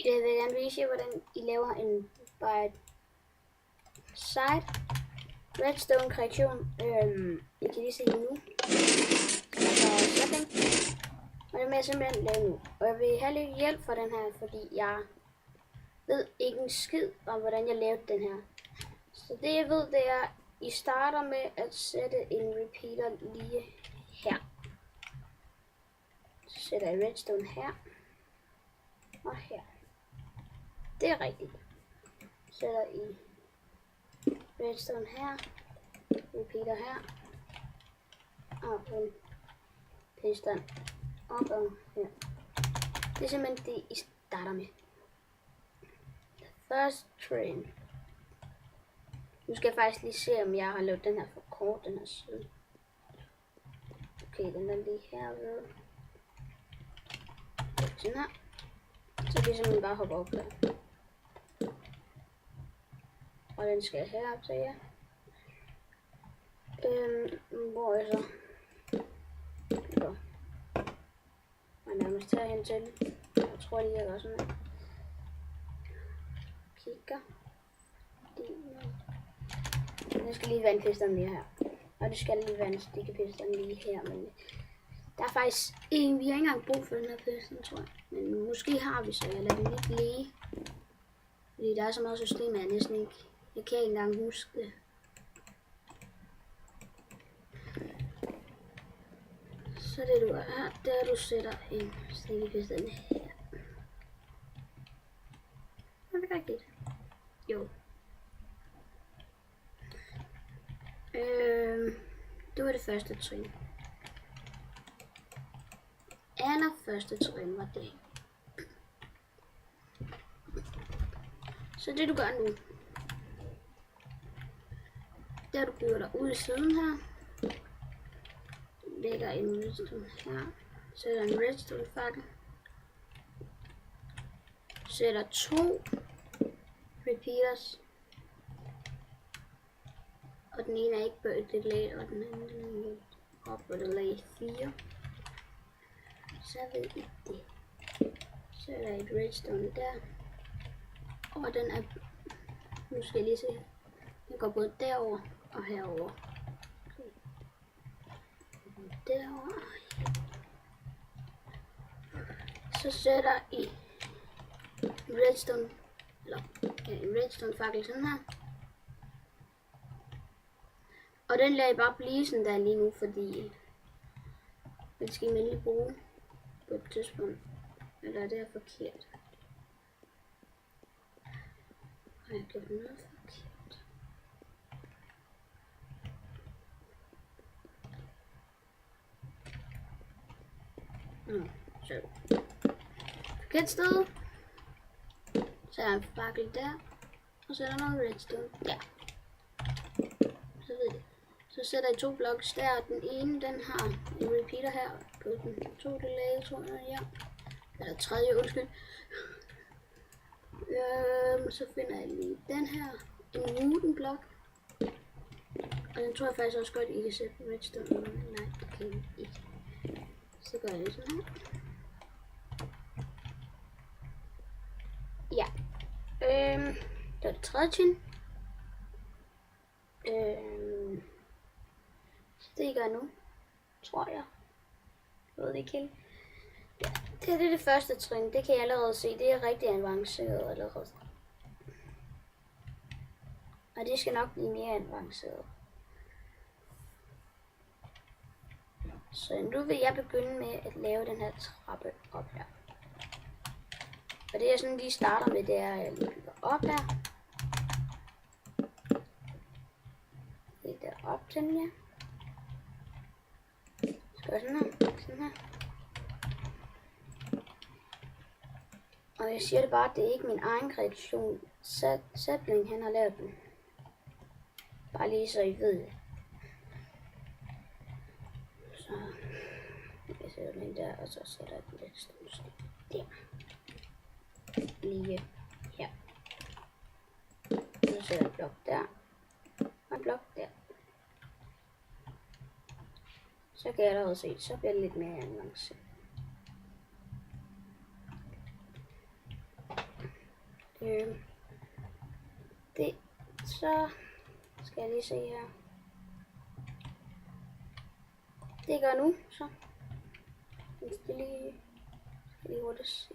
Jeg vil gerne vise jer, hvordan I laver en by side redstone kreation. I kan lige se det nu. Og det må jeg simpelthen lave nu. Og jeg vil have lidt hjælp fra den her, fordi jeg ved ikke en skid om, hvordan jeg lavede den her. Så det jeg ved, det er, at I starter med at sætte en repeater lige her. Så sætter jeg redstone her. Og her. Det er rigtigt. Sætter I redstone her. Repeater her. Og en piston op og her. Det er simpelthen det, I starter med. First train. Nu skal jeg faktisk lige se, om jeg har lavet den her for kort, den her side. Okay, den er lige herved. Sådan her. Så kan jeg simpelthen bare hoppe op der. Og den skal herop, så ja. Hvor er så? Så. Og nærmest herhen til. Jeg tror lige, jeg gør sådan her. Kigger. Jeg skal lige vande pisteren lige her. Og det skal lige vande stikkepisteren lige her. Men der er faktisk en, vi har ikke engang brug for den her piston, tror jeg. Men måske har vi, så jeg lader den ikke lige. Fordi der er så meget system, at jeg næsten ikke. Jeg kan ikke engang huske det. Så det du gør her, det er, at du sætter en stikkepisterne her. Er det rigtigt? Jo. Det var det første trin. Allerførste trin var det. Så det du gør nu, der du bygger dig ud i siden her, lægger en redstone her, sætter en redstone fakkel, sætter 2 repeaters, og den ene er ikke på et lag, og den anden er op på et lag 4. Så ved I det. Så er der et redstone der, og den er, nu skal jeg lige se, den går både derover og herover. Okay. Derover. Så sætter I redstone, eller en redstone fakkel sådan her. Og den lader I bare blive sådan der lige nu, fordi den skal I nemlig bruge på et tidspunkt. Eller er det her forkert? Har jeg gjort noget forkert? Så. Forkert sted. Så er en fakkel der. Og så er der noget redstone der. Så ved jeg. Så sætter jeg 2 blocks der, og den ene, den har en repeater her på den 2. lag, tror jeg, ja. Eller 3. undskyld. Så finder jeg lige den her, en wooden block. Og den tror jeg faktisk også godt, I kan sætte redstone. Nej, det kan I ikke. Så gør jeg det sådan her. Ja. Det var det 3. trin. Det I gør nu, tror jeg. Jeg ved ikke helt. Ja, det er det første trin. Det kan jeg allerede se. Det er rigtig avanceret allerede. Og det skal nok blive mere avanceret. Så nu vil jeg begynde med at lave den her trappe op her. Og det jeg sådan lige starter med, det er at jeg lige bygger op her. Det der op til den her. Så sådan her. Sådan her. Og jeg siger det bare, at det er ikke min egen kreation. Sætning, han har lavet den. Bare lige så I ved det. Så jeg sætter den der, og så sætter jeg den lidt stort der. Lige her. Så sætter jeg en blok der. Og en blok der. Så kan jeg allerede se, så bliver det lidt mere avanceret. Det, så skal jeg lige se her. Det gør nu, så. Jeg skal lige hurtigt se.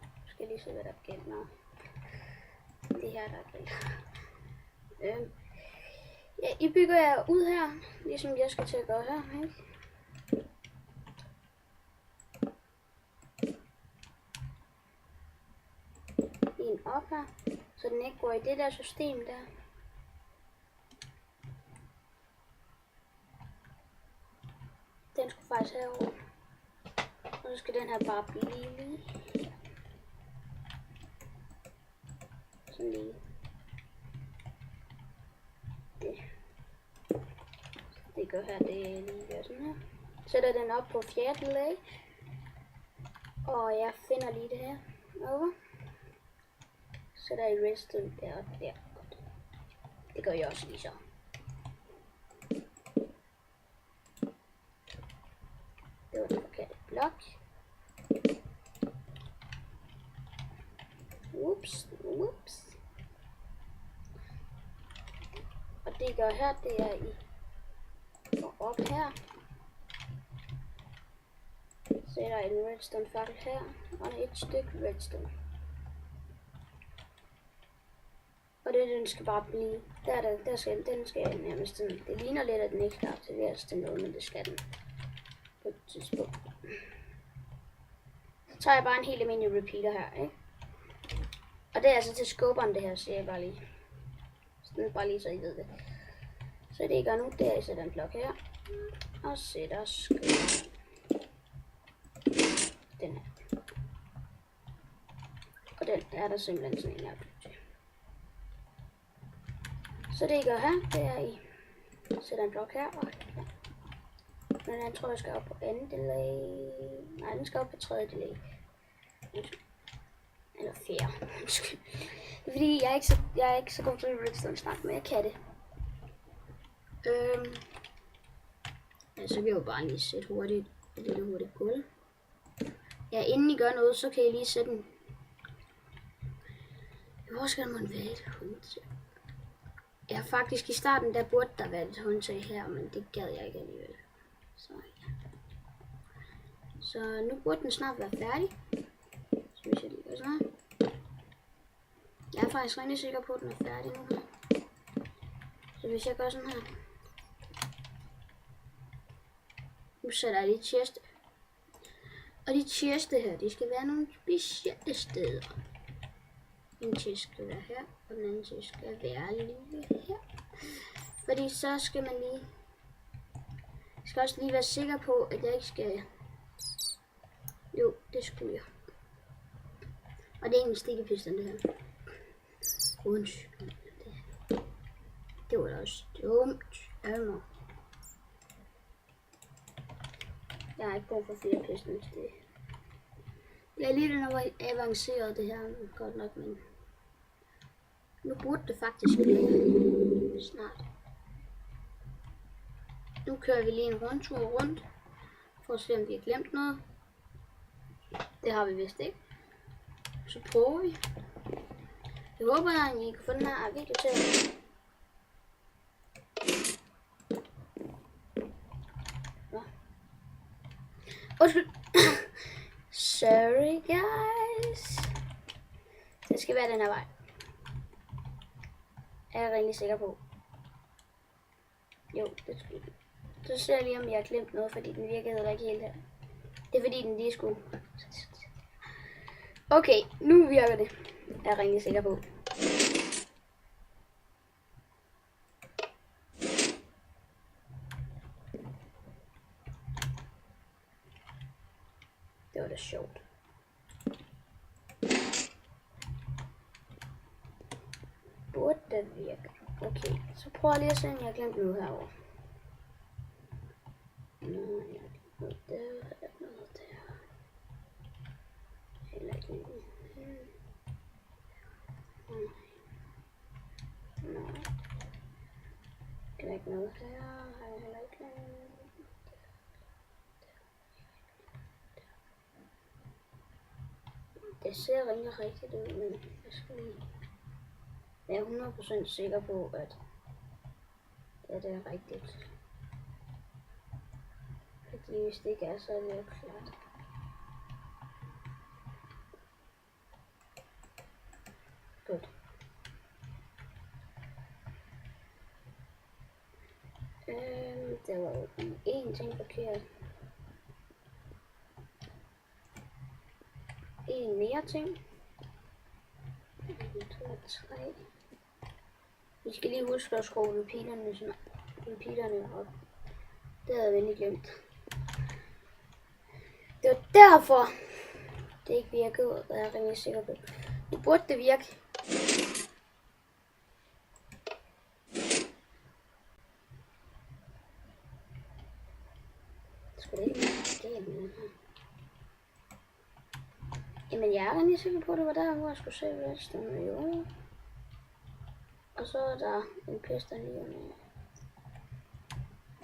Jeg skal lige se, hvad der er galt med. Det her, der er galt. Ja, I bygger jer ud her, ligesom jeg skal til at gøre her, ikke? En op her, så den ikke går i det der system der. Den skulle faktisk herover. Og så skal den her bare blive lige. Sådan lige. Det gør her, det er lige gør sådan her. Sætter den op på fjerde lag. Og jeg finder lige det her. Over. Sætter i redstone der og der. Det gør jeg også lige så. Det var den forkerte blok. Whoops. Og det gør her, det er I går op her. Sætter en redstone fakkel her, og et stykke redstone. Og den skal bare blive. Den skal nærmest sådan. Det ligner lidt, at den ikke skal aktiveres til noget, men det skal den på et tidspunkt. Så tager jeg bare en helt almindelig repeater her, ikke? Og det er altså til skubberen det her, siger jeg bare lige. Sådan bare lige så I ved det. Så det jeg gør nu, det er at jeg sætter en blok her. Og sætter skubberen. Den her. Og den er der simpelthen sådan en her. Så det I gør her, det er I sætter en blok her og her. Men den tror jeg skal op på anden lag. Nej, den skal op på tredje lag. Eller fjerde. Det er fordi jeg er ikke så god til redstone snart, men jeg kan det. Ja, så kan jeg jo bare lige sætte hurtigt et lille hurtigt gulv. Ja, inden I gør noget, så kan I lige sætte en. Hvor skal man være et håndtag? Ja, faktisk i starten, der burde der være et håndtag her, men det gad jeg ikke alligevel. Så ja. Så nu burde den snart være færdig. Så hvis jeg lige gør sådan her. Jeg er faktisk rigtig sikker på, at den er færdig nu her. Så hvis jeg gør sådan her. Nu sætter jeg lige chest. Og de cheste her, de skal være nogle specielle steder. En chest skal være her, og den anden chest skal være lige her. Fordi så skal man lige. Jeg skal også lige være sikker på, at jeg ikke skal. Jo, det skulle jeg. Og det er en stikkepiston det her. Undskyld. Det var da også dumt. Jeg har ikke brug for 4 pistons. Det er lidt avanceret det her, godt nok, men nu burde det faktisk blive snart. Nu kører vi lige en rundtur rundt, for at se om vi har glemt noget. Det har vi vist ikke. Så prøver vi. Jeg håber, at I kan få den her video til. Undskyld. Sorry guys. Det skal være den her vej. Er jeg rigtig sikker på. Jo, det skal vi. Så ser jeg lige om jeg har glemt noget, fordi den virkede heller ikke helt her. Det er fordi den lige skulle. Okay, nu virker det. Jeg er rigtig sikker på. Det var da sjovt. Burde det virke? Okay, så prøver jeg lige at se, om jeg har glemt noget herovre. Nå, jeg har glemt noget der, jeg har glemt noget der. Heller ikke noget her. Nå. Kan jeg ikke noget her? Har jeg heller ikke noget? Det ser rimelig rigtigt ud, men jeg skal lige være 100% sikker på, at det er rigtigt. Fordi hvis det ikke er, så er det jo klart. Godt. Der var jo én ting forkert. En mere ting. 1, 2, 3. Vi skal lige huske at skrue repeaterne op. Det havde jeg endelig glemt. Det var derfor, det ikke virkede, og jeg er rimelig sikker på. Nu burde det virke. Skal det ikke være det? Jamen jeg er rimelig sikker på, at det var der, hvor jeg skulle se resten. Jo. Og så er der en pester lige under.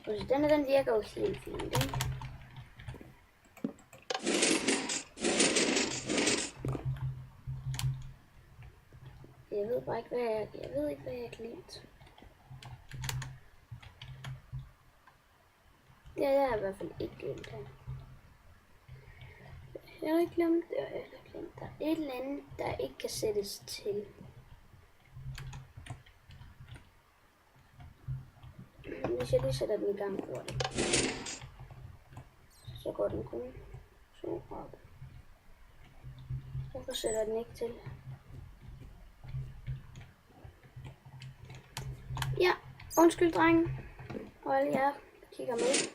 Og den virker jo helt fint, ikke? Jeg ved bare ikke, hvad jeg har glemt. Det har jeg i hvert fald ikke glemt her. Jeg har ikke glemt det, og jeg har glemt. Der er et eller andet, der ikke kan sættes til. Hvis jeg lige sætter den i gang hurtigt, så går den kun så op. Hvorfor sætter den ikke til? Ja, undskyld drenge. Og alle jer, der kigger med.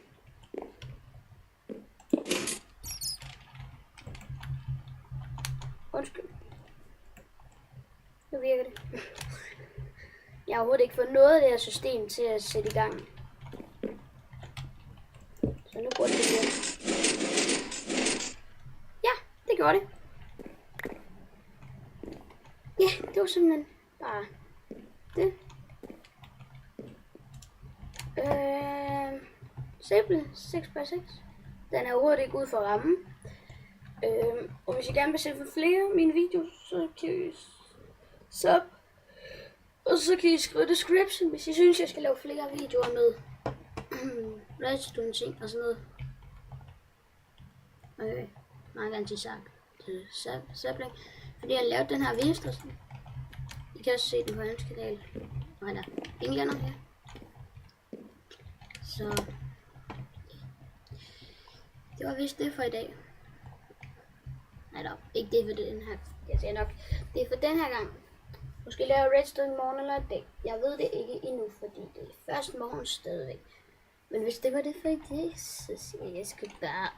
Undskyld. Nu virker det. Jeg har overhovedet ikke fået noget af det her system til at sætte i gang. Så nu burde det virke. Ja, det gjorde det. Ja, det var simpelthen bare det. Simple 6x6. Den er overhovedet ikke ude for rammen. Og hvis I gerne vil se for flere af mine videoer, så kan I sub. Og så kan I skrive description, hvis I synes, jeg skal lave flere videoer med redstone ting og sådan noget. Okay, meget gerne til sapling. Fordi jeg lavede den her venstre. I kan også se den på hans kanal. Og der englænder her. Så det var vist det for i dag. Nej dog, ikke det for den her. Jeg siger nok, det er for den her gang. Måske lave redstone i morgen eller i dag. Jeg ved det ikke endnu, fordi det er først morgen stadigvæk. Men hvis det var det for i dag, så siger jeg, skal bare